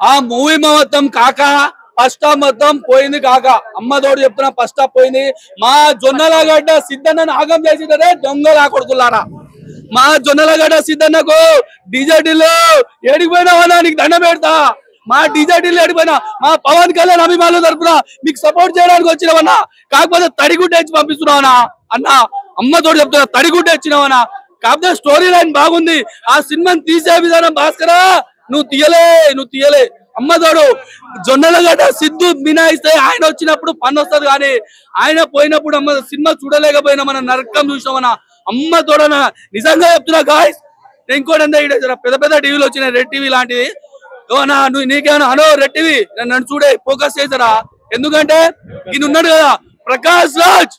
ఆ మూవీ మొత్తం కాక ఫస్ట్ హాఫ్ మొత్తం పోయింది కాక. అమ్మ తోడు చెప్తున్నా, ఫస్ట్ హాఫ్ పోయింది. మా జొన్నలగడ్డ సిద్ధన్న ఆగం చేసిందరే దొంగలా కొడుకులారా. మా జొన్నలగడ్డ సిద్ధన్నకు డిజెటిల్ ఏడిపోయినావన్నా నీకు దండం పెడతా. మా డిజెటిల్ ఏడిపోయినా మా పవన్ కళ్యాణ్ అభిమానులు తరపున మీకు సపోర్ట్ చేయడానికి వచ్చినావన్నా. కాకపోతే తడిగుడ్డ ఇచ్చి పంపిస్తున్నావనా అన్న. అమ్మ తోడు చెప్తున్నా, తడిగుడ్డ ఇచ్చినావనా. కాకపోతే స్టోరీ లైన్ బాగుంది. ఆ సినిమాని తీసే విధానం భాస్కరా నువ్వు తీయలే. అమ్మ తోడు జొన్నలగడ్డ సిద్ధు మినాయిస్తే ఆయన వచ్చినప్పుడు పని వస్తుంది, కానీ ఆయన పోయినప్పుడు అమ్మ సినిమా చూడలేకపోయినా మన నరకం చూసినామన్నా. అమ్మ తోడన నిజంగా చెప్తున్నా గాయస్. నేను ఇంకోటి అంతా పెద్ద పెద్ద టీవీలు వచ్చినాయి, రెడ్ టీవీ లాంటివి. నువ్వు నీకేమన్నా అనో రెడ్ టీవీ నన్ను చూడే ఫోకస్ చేసారా? ఎందుకంటే ఈయన ఉన్నాడు కదా ప్రకాష్ రాజ్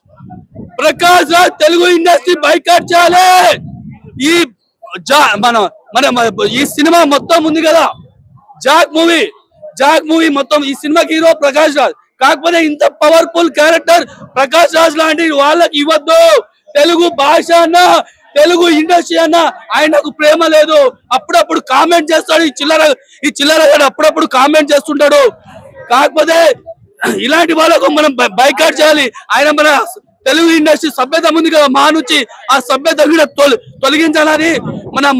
తెలుగు ఇండస్ట్రీ బైకాట్ చేయాలి. ఈ మన మన ఈ సినిమా మొత్తం ఉంది కదా జాక్ మూవీ మొత్తం ఈ సినిమాకి హీరో ప్రకాష్ రాజ్. కాకపోతే ఇంత పవర్ఫుల్ క్యారెక్టర్ ప్రకాష్ రాజ్ లాంటి వాళ్ళకి ఇవ్వద్దు. తెలుగు భాష అన్న, తెలుగు ఇండస్ట్రీ అన్న ఆయనకు ప్రేమ లేదు. అప్పుడప్పుడు కామెంట్ చేస్తాడు ఈ చిల్లర అప్పుడప్పుడు కామెంట్ చేస్తుంటాడు. కాకపోతే ఇలాంటి వాళ్ళకు మనం బైకాట్ చేయాలి. ఆయన మన తెలుగు ఇండస్ట్రీ సభ్యత ఉంది కదా మా నుంచి, ఆ సభ్యత కూడా తొలగించాలని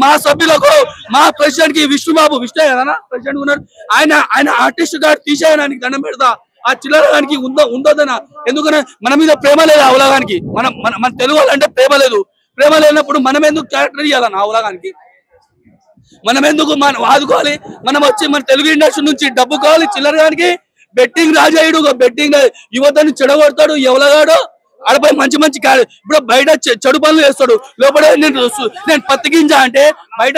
మా సభ్యులకు, మా ప్రెసిడెంట్ కి విష్ణు కదా ప్రెసిడెంట్ ఉన్నారు, ఆయన ఆర్టిస్ట్ గారు తీసేయడానికి దండం పెడతా. ఆ చిల్లరగానికి ఉండదన. ఎందుకన్నా మన మీద ప్రేమ లేదు ఆ ఉలగానికి. మన తెలుగు వాళ్ళంటే ప్రేమ లేదు. ప్రేమ లేనప్పుడు మనం ఎందుకు క్యారెక్టర్ ఇవ్వాలన్న ఆ ఉలగానికి? మనం ఎందుకు ఆదుకోవాలి? మనం వచ్చి మన తెలుగు ఇండస్ట్రీ నుంచి డబ్బు కావాలి. చిల్లరగానికి బెట్టింగ్ రాజాయుడు, బెట్టింగ్ యువతని చెడగొడతాడు. ఎవలగాడు ఆడపై మంచి ఇప్పుడు బయట చెడు పనులు చేస్తాడు. లోపల నేను పత్తికించా అంటే బయట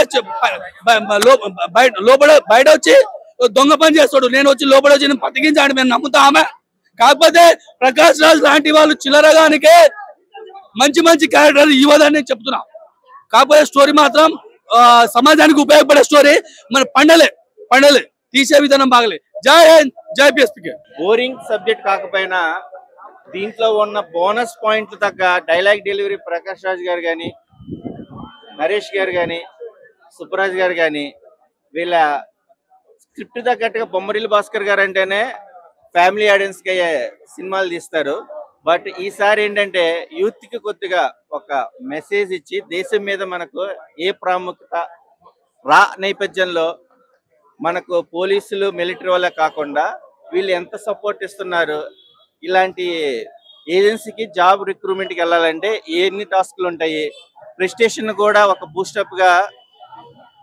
వచ్చి దొంగ పని చేస్తాడు. నేను వచ్చి లోపల వచ్చి నేను పత్తికించా అంటే మేము నమ్ముతా ఆమె. కాకపోతే ప్రకాష్ రాజ్ లాంటి వాళ్ళు చిల్లరగానికే మంచి క్యారెక్టర్ ఇవ్వదని చెప్తున్నా. కాకపోతే స్టోరీ మాత్రం సమాజానికి ఉపయోగపడే స్టోరీ. మన పండలే తీసే విధానం బాగలే. జై హింద్, జై పిఎస్పీకే. బోరింగ్ సబ్జెక్ట్ కాకపోయినా దీంట్లో ఉన్న బోనస్ పాయింట్లు తగ్గ డైలాగ్ డెలివరీ ప్రకాష్ రాజ్ గారు కానీ, నరేష్ గారు కానీ, సుబ్బరాజ్ గారు కానీ, వీళ్ళ స్క్రిప్ట్ తగ్గట్టుగా బొమ్మరిల్లు భాస్కర్ గారు అంటేనే ఫ్యామిలీ ఆడియన్స్కి అయ్యే సినిమాలు తీస్తారు. బట్ ఈసారి ఏంటంటే యూత్కి కొద్దిగా ఒక మెసేజ్ ఇచ్చి దేశం మీద మనకు ఏ ప్రాముఖ్యత నేపథ్యంలో మనకు పోలీసులు మిలిటరీ వాళ్ళే కాకుండా వీళ్ళు ఎంత సపోర్ట్ ఇస్తున్నారు. ఇలాంటి ఏజెన్సీకి జాబ్ రిక్రూట్మెంట్కి వెళ్ళాలంటే ఎన్ని టాస్క్లు ఉంటాయి. ప్రెస్టేషన్ కూడా ఒక బూస్టప్గా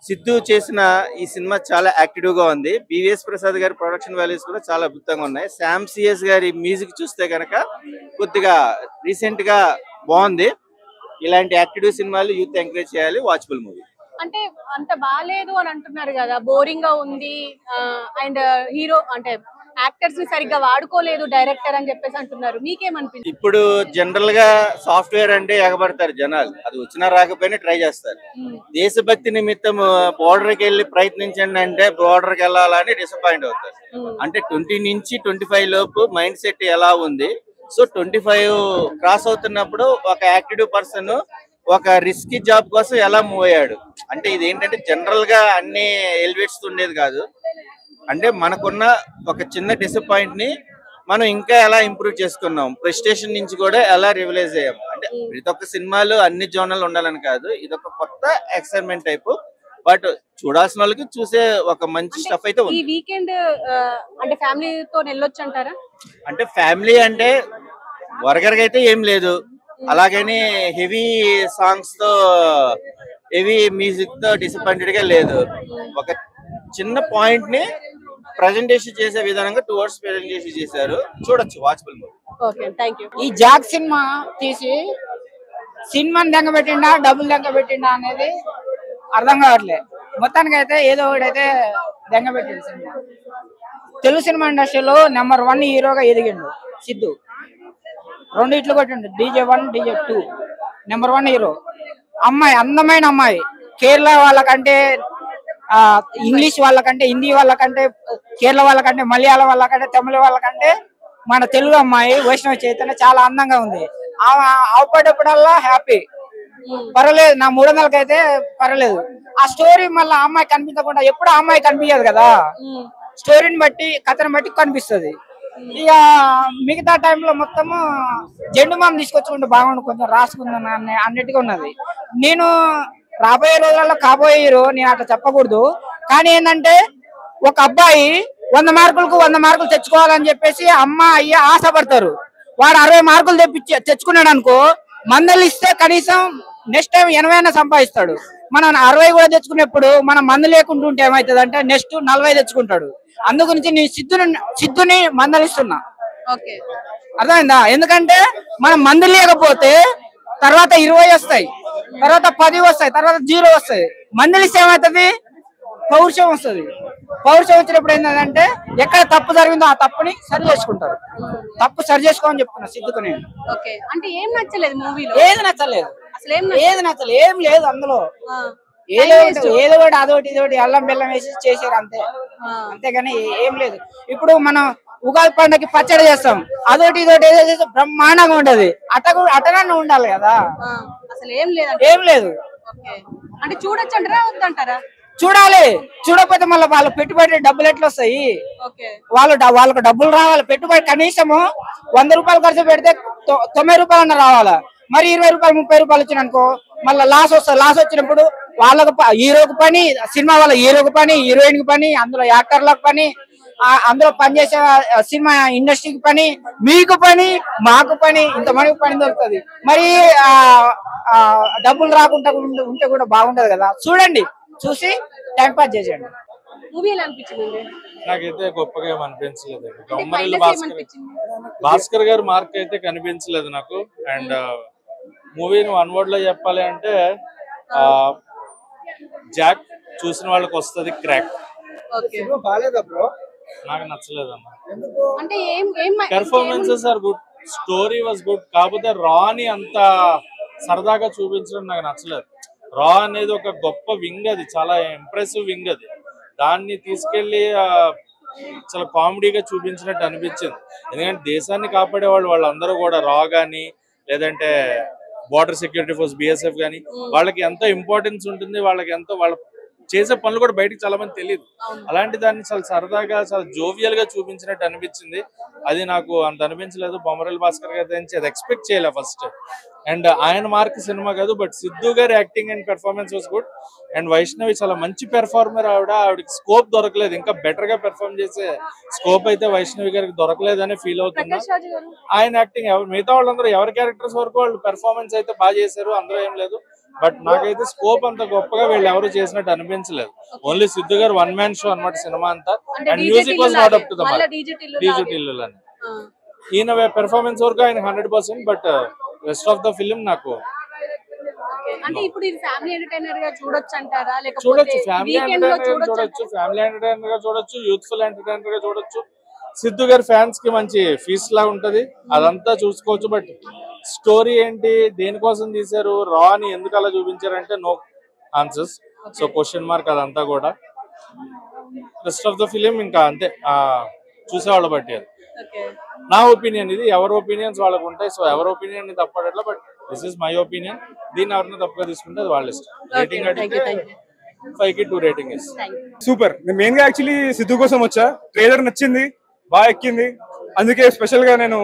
సిద్ధు చేసిన ఈ సినిమా చాలా యాక్టివ్గా ఉంది. బివిఎస్ ప్రసాద్ గారి ప్రొడక్షన్ వాల్యూస్ కూడా చాలా అద్భుతంగా ఉన్నాయి. శామ్ సిఎస్ గారి మ్యూజిక్ చూస్తే కనుక కొద్దిగా రీసెంట్గా బాగుంది. ఇలాంటి యాక్టివ్ సినిమాలు యూత్ ఎంకరేజ్ చేయాలి. Watchable movie. అంటే అంత బాగాలేదు అని అంటున్నారు కదా, బోరింగ్ గా ఉంది అండ్ హీరో అంటే యాక్టర్స్ ని సరిగ్గా వాడుకోలేదు డైరెక్టర్ అని చెప్పేసి అంటున్నారు. మీకేమనిపించింది? ఇప్పుడు జనరల్ గా సాఫ్ట్వేర్ అంటే ఎగబడతారు జనాలు, అది వచ్చినా రాకపోయినా ట్రై చేస్తారు. దేశభక్తి నిమిత్తం బోర్డర్కి వెళ్ళి ప్రయత్నించండి అంటే బోర్డర్కి వెళ్ళాలని డిసప్పాయింట్ అవుతారు. అంటే 20 నుంచి 25 లోపు మైండ్ సెట్ ఎలా ఉంది. సో 25 క్రాస్ అవుతున్నప్పుడు ఒక యాక్టివ్ పర్సన్ ఒక రిస్కీ జాబ్ కోసం ఎలా మూవ్ అయ్యాడు అంటే ఇది ఏంటంటే జనరల్ గా అన్ని ఎలివేట్స్ ఉండేది కాదు. అంటే మనకున్న ఒక చిన్న డిసప్పాయింట్ ని మనం ఇంకా ఎలా ఇంప్రూవ్ చేసుకున్నాం, ప్రెస్టేషన్ నుంచి కూడా ఎలా రివలైజ్ అయ్యాం. అంటే ప్రతి ఒక్క సినిమాలు అన్ని జోనల్ ఉండాలని కాదు, ఇదొక కొత్త ఎక్సైట్మెంట్ టైపు. బట్ చూడాల్సిన వాళ్ళకి చూసే ఒక మంచి స్టఫ్ అయితే ఉంది. ఈ వీకెండ్ అంటే ఫ్యామిలీతో వెళ్ళొచ్చు అంటారా? అంటే ఫ్యామిలీ అంటే వరగరగా అయితే ఏం లేదు, అలాగని హెవీ సాంగ్స్ తో హెవీ మ్యూజిక్ తో డిసప్పాయింటెడ్ గా లేదు. ఒక చిన్న పాయింట్ ని ప్రెజెంటేషన్ చేసే విధానంగా 2 hours ప్రెజెంటేషన్ చేశారు, చూడొచ్చు, వాచబుల్ మూవీ. Okay, thank you. ఈ జాక్ సినిమా తీసి సినిమాని దెంగబెట్టిండా డబ్బులు దెంగబెట్టిండా అనేది అర్థం కావట్లేదు. మొత్తానికి అయితే ఏదో ఒకటైతే దెంగబెట్టిండు సినిమా. తెలుగు సినిమా ఇండస్ట్రీలో నెంబర్ 1 హీరోగా ఎదిగిండు సిద్ధు. 2 ఇట్లు కొట్టిండు, DJ1 DJ2. Number 1 hero. అమ్మాయి, అందమైన అమ్మాయి, కేరళ వాళ్ళకంటే ఇంగ్లీష్ వాళ్ళకంటే, హిందీ వాళ్ళకంటే, కేరళ వాళ్ళకంటే, మలయాళం వాళ్ళకంటే, తమిళ వాళ్ళకంటే మన తెలుగు అమ్మాయి వైష్ణవ చైతన్య చాలా అందంగా ఉంది. అవపడేప్పుడల్లా హ్యాపీ, పర్వాలేదు. నా 300కి అయితే పర్వాలేదు. ఆ స్టోరీ మళ్ళీ అమ్మాయి కనిపించకుండా ఎప్పుడు అమ్మాయి కనిపించదు కదా, స్టోరీని బట్టి కథను బట్టి కనిపిస్తుంది. ఇక మిగతా టైంలో మొత్తము జెండు మామ తీసుకొచ్చుకుంటే బాగుండు, కొంచెం రాసుకుందాం అన్నట్టుగా ఉన్నది. నేను రాబోయే రోజులలో కాబోయే హీరో నేను అట్లా చెప్పకూడదు, కానీ ఏంటంటే ఒక అబ్బాయి 100 మార్కులకు 100 మార్కులు తెచ్చుకోవాలని చెప్పేసి అమ్మ అయ్య ఆశపడతారు. వాడు 60 మార్కులు తెచ్చుకున్నాడు అనుకో, మందలు ఇస్తే కనీసం నెక్స్ట్ టైం 80 అయినా సంపాదిస్తాడు. మనం 60 కూడా తెచ్చుకునేప్పుడు మనం మందు లేకుండా ఉంటే ఏమవుతుంది అంటే నెక్స్ట్ 40 తెచ్చుకుంటాడు. అందుగురించి నేను సిద్ధుని మందలిస్తున్నా. అర్థమైందా? ఎందుకంటే మనం మందు లేకపోతే తర్వాత 20 వస్తాయి, తర్వాత 10 వస్తాయి, తర్వాత 0 వస్తాయి. మందలిస్తే ఏమవుతుంది? పౌరుషం వస్తుంది. పౌరుషం వచ్చినప్పుడు ఏంటంటే ఎక్కడ తప్పు జరిగిందో ఆ తప్పుని సరి చేసుకుంటారు. తప్పు సరి చేసుకోమని చెప్తున్నా సిద్ధుకు నేను. అంటే ఏం నచ్చలేదు మూవీలో? ఏది నచ్చలేదు, ఏది నచ్చలేదు, ఏం లేదు అందులో. ఏదో ఒకటి అదొకటి ఇదొకటి అల్లం బెల్లం వేసి చేసారు అంతే, అంతేగాని ఏం లేదు. ఇప్పుడు మనం ఉగాది పండుగకి పచ్చడి చేస్తాం, అదొకటి ఇదొకటి ఏదో బ్రహ్మాండంగా ఉంటది, అటనన్నా ఉండాలి కదా. అసలు ఏం లేదు, ఏం లేదు. అంటే చూడొచ్చు అంటారా వద్దంటారా? చూడాలి, చూడకపోతే మళ్ళీ వాళ్ళ పెట్టుబడి డబ్బులు ఎట్లా వస్తాయి? వాళ్ళకు డబ్బులు రావాలి. పెట్టుబడి కనీసము 100 రూపాయలు ఖర్చు పెడితే 90 రూపాయలు అన్న రావాలా. మరి 20 రూపాయలు 30 రూపాయలు వచ్చిననుకో మళ్ళీ లాస్ వస్తుంది. లాస్ వచ్చినప్పుడు వాళ్ళకు హీరోకు పని, సినిమా వాళ్ళ హీరోకు పని, హీరోయిన్ కి పని, అందులో యాక్టర్లకు పని, అందులో పనిచేసే సినిమా ఇండస్ట్రీకి పని, మీకు పని, మాకు పని, ఇంతమందికి పని దొరుకుతుంది. మరి డబ్బులు రాకుండా ఉంటే కూడా బాగుంటది కదా. చూడండి, చూసి టైం పాస్ చేసేయండి. మూవీ ఎలా అనిపించింది? నాకైతే గొప్పగా ఏం అనిపించలేదు. గొమ్మరిల్లు భాస్కర్ గారు మార్క్ అయితే కనిపించలేదు నాకు. అండ్ మూవీని 1 word లో చెప్పాలి అంటే జాక్ చూసిన వాళ్ళకి వస్తుంది క్రాక్. నాకు నచ్చలేదు అన్న. Performances are good, story was good, కాకపోతే రాని అంత సరదాగా చూపించడం నాకు నచ్చలేదు. రా అనేది ఒక గొప్ప వింగ్, అది చాలా ఇంప్రెసివ్ వింగ్. అది దాన్ని తీసుకెళ్లి చాలా కామెడీగా చూపించినట్టు అనిపించింది. ఎందుకంటే దేశాన్ని కాపాడే వాళ్ళందరూ కూడా రా గానీ లేదంటే బార్డర్ సెక్యూరిటీ ఫోర్స్ బిఎస్ఎఫ్ గానీ వాళ్ళకి ఎంతో ఇంపార్టెన్స్ ఉంటుంది, వాళ్ళకి ఎంతో వాళ్ళ చేసే పనులు కూడా బయటకు చాలా మంది తెలియదు. అలాంటి దాన్ని చాలా సరదాగా చాలా జోవియల్ గా చూపించినట్టు అనిపించింది. అది నాకు అంత అనిపించలేదు. బొమ్మరిల్లు భాస్కర్ గారి నుంచి అది ఎక్స్పెక్ట్ చేయలే ఫస్ట్. అండ్ ఆయన మార్క్ సినిమా కాదు, బట్ సిద్ధు గారి acting and performance was good. And Vaishnavi చాలా మంచి పెర్ఫార్మర్. ఆవిడకి స్కోప్ దొరకలేదు, ఇంకా బెటర్ గా పెర్ఫార్మ్ చేసే స్కోప్ అయితే వైష్ణవి గారికి దొరకలేదని ఫీల్ అవుతున్నా. ఆయన యాక్టింగ్ మిగతా వాళ్ళందరూ ఎవరి క్యారెక్టర్స్ వరకు వాళ్ళు పెర్ఫార్మెన్స్ అయితే బాగా చేశారు, అందరూ ఏం లేదు. బట్ నాకైతే స్కోప్ అంత గొప్పగా వీళ్ళు ఎవరు చేసినట్టు అనిపించలేదు. ఓన్లీ సిద్ధు గారు 1 man షో అన్నమాట సినిమా అంతా. And music was not up to the mark. డీజీటీలు అని ఈయన పెర్ఫార్మెన్స్ వరకు ఆయన 100%. But rest of the film నాకు అంటే ఇప్పుడు ఇది ఫ్యామిలీ ఎంటర్‌టైనర్ గా చూడొచ్చు అంటారా? లేకపోతే చూడొచ్చు, ఫ్యామిలీ ఎంటర్‌టైనర్ గా చూడొచ్చు, ఫ్యామిలీ ఎంటర్‌టైనర్ గా చూడొచ్చు, యూత్ఫుల్ ఎంటర్‌టైనర్ గా చూడొచ్చు. సిద్ధు గారి ఫ్యాన్స్ కి మంచి ఫీస్ట్ లా ఉంటది, అదంతా చూసుకోవచ్చు. బట్ స్టోరీ ఏంటి, దేనికోసం తీశారు, రా అని ఎందుకు అలా చూపించారంటే no answers. So question mark అదంతా కూడా. రెస్ట్ ఆఫ్ ద ఫిలిం ఇంకా అంతే, చూసేవాళ్ళు బట్టి. అది నా ఒపీనియన్, ఇది ఎవరి ఒపీనియన్స్ వాళ్ళకు ఉంటాయి. సో ఎవరి ఒపీనియన్ తప్పడట్లా, but this is my opinion. దీన్ని ఎవరైనా తప్పుగా తీసుకుంటే అది వాళ్ళ ఇష్టం. రేటింగ్ అడిగితే 5కి 2 రేటింగ్ ఇస్తాను. సూపర్. నేను మెయిన్ గా యాక్చువల్లీ సిద్ధు కోసం వచ్చా, ట్రైలర్ నచ్చింది, బాగా ఎక్కింది, అందుకే స్పెషల్ గా నేను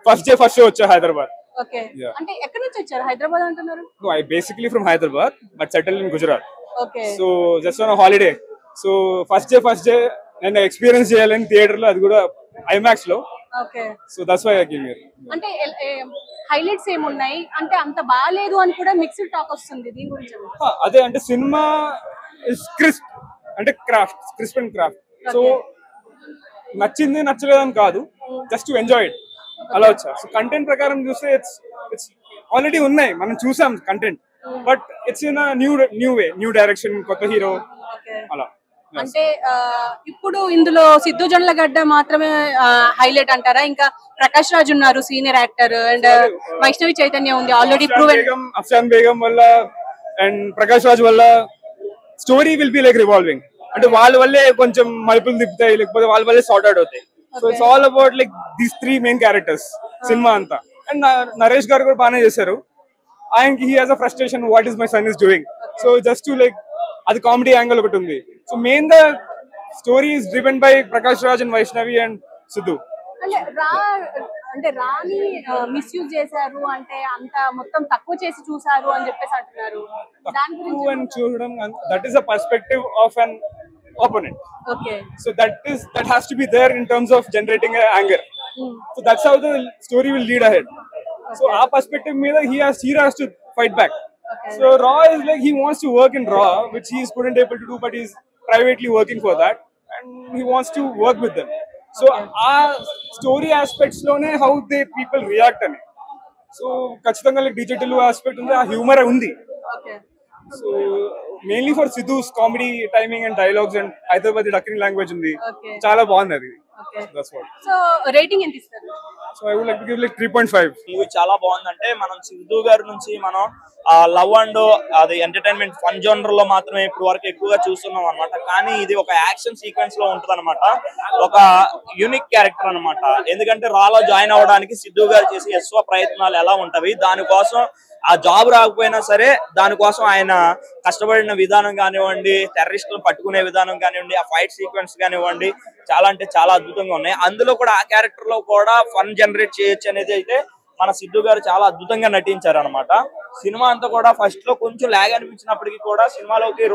ఫస్ట్ షో వచ్చా హైదరాబాద్. ఓకే, అంటే ఎక్కడి నుంచి వచ్చారు? హైదరాబాద్ అంటున్నారు. No, I basically from Hyderabad but settled in Gujarat. Okay. So just on a holiday. So first day నేను ఎక్స్పీరియన్స్ చేయాలని థియేటర్ లో, అది కూడా ఐమాక్స్ లో. Okay. So that's why I came here. అంటే హైలైట్స్ ఏమున్నాయి అంటే అంత బాలేదు అని కూడా మిక్స్డ్ టాక్ వస్తుంది దీని గురించి. అదే అంటే సినిమా ఇస్ క్రిస్ప్, అంటే క్రిస్ప్ అండ్ క్రాఫ్ట్. సో నచ్చింది నచ్చలేదని కాదు, జస్ట్ టు ఎంజాయ్ ఇట్ అలా వచ్చా. సో కంటెంట్ ప్రకారం చూస్తే ఇట్స్ ఆల్రెడీ ఉన్నాయి, మనం చూసాం content, but it's in new way, new direction, కొత్త హీరో అలా. అంటే ఇప్పుడు ఇందులో సిద్ధు జొన్నలగడ్డ మాత్రమే హైలైట్ అంటారా? ఇంకా ప్రకాష్ రాజ్ ఉన్నారు senior actor, and Vaishnavi Chaitanya ఉంది ఆల్రెడీ ప్రూవెన్. అఫ్షాన్ బేగం వల్ల అండ్ ప్రకాష్ రాజ్ వల్ల story will be like revolving. అంటే వాళ్ళ వల్లే కొంచెం మలుపులు తిప్పుతాయి, లేకపోతే వాళ్ళ వల్లే సార్ట్ అవుట్ అవుతాయి. So it's all about like these 3 main characters cinema అంతా. అండ్ నరేష్ గారు కూడా బాగానే చేశారు. ఆయనకి he has a frustration, what is my son is doing. So just to like అది కామెడీ యాంగిల్ ఒకటి ఉంది. సో మెయిన్ గా story is driven by Prakash Raj and Vaishnavi and Sidhu. అంటే రాని మిస్యూజ్ చేశారు అంటే అంత మొత్తం తక్కువ చేసి చూసారు అని చెప్పేసి అంటున్నారు. దాని గురించి that is a perspective of an opponent. Okay. So that has to be there in terms of generating anger. So that's how the story will lead ahead. So our perspective means he has to fight back. Okay. So Raw is like he wants to work in Raw, which he couldn't able to do, but he's privately working for that, and he wants to work with them. So our story aspects lone how they people react ani. So ఖచ్చితంగా like digital aspect ఉంది, ఆ humor ఉంది. Okay. So mainly for Sidhu's comedy timing and dialogues and Hyderabadi ducking language ఉంది. Okay. చాలా బాగుంది అది. Okay. That's what. So rating ఎంత ఇస్తారు? So I would like to give like 3.5. Movie చాలా బాగుందంటే మనం సిద్ధు గారి నుంచి మనం లవ్ అండ్ అది ఎంటర్టైన్మెంట్ ఫన్ జోనర్ లో మాత్రమే ఇప్పుడు వరకు ఎక్కువగా చూస్తున్నాం అనమాట. కానీ ఇది ఒక యాక్షన్ సీక్వెన్స్ లో ఉంటది అనమాట. ఒక యూనిక్ క్యారెక్టర్ అనమాట. ఎందుకంటే రాలో జాయిన్ అవ్వడానికి సిద్ధు గారు చేసే ఎస్వ ప్రయత్నాలు ఎలా ఉంటవి, దానికోసం ఆ జాబ్ రాకపోయినా సరే దానికోసం ఆయన కష్టపడిన విధానం కానివ్వండి, టెర్రరిస్టులను పట్టుకునే విధానం కానివ్వండి, ఆ ఫైట్ సీక్వెన్స్ కానివ్వండి, చాలా అంటే చాలా అద్భుతంగా ఉన్నాయి. అందులో కూడా ఆ క్యారెక్టర్ లో కూడా ఫన్ జనరేట్ చేయొచ్చు అనేది అయితే మన సిద్ధు గారు చాలా అద్భుతంగా నటించారు అనమాట. సినిమా అంతా కూడా ఫస్ట్ లో కొంచెం లాగ్ అనిపించినప్పటికీ కూడా సినిమాలోకి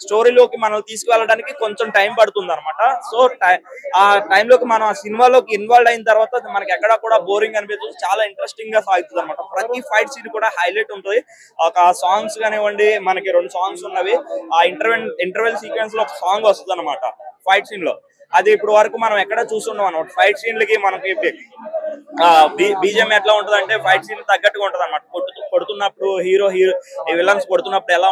స్టోరీలోకి మనం తీసుకువెళ్ళడానికి కొంచెం టైం పడుతుంది అనమాట. సో ఆ టైంలోకి మనం ఆ సినిమాలోకి ఇన్వాల్వ్ అయిన తర్వాత మనకి ఎక్కడా కూడా బోరింగ్ అనిపించదు, చాలా ఇంట్రెస్టింగ్ గా సాగుతుంది అనమాట. ప్రతి ఫైట్ సీన్ కూడా హైలైట్ ఉంటుంది. ఒక సాంగ్స్ కానివ్వండి, మనకి 2 సాంగ్స్ ఉన్నవి. ఆ ఇంటర్వెల్ సీక్వెన్స్ లో ఒక సాంగ్ వస్తుంది అనమాట ఫైట్ సీన్ లో. అది ఇప్పుడు వరకు మనం ఎక్కడ చూస్తున్నాం అనమాట. ఫైట్ సీన్లకి మనకి బీజిఎం ఎట్లా ఉంటది అంటే ఫైట్ సీన్ తగ్గట్టుగా ఉంటది అనమాట. కొడుతున్నప్పుడు హీరో విలన్స్ కొడుతున్నప్పుడు ఎలా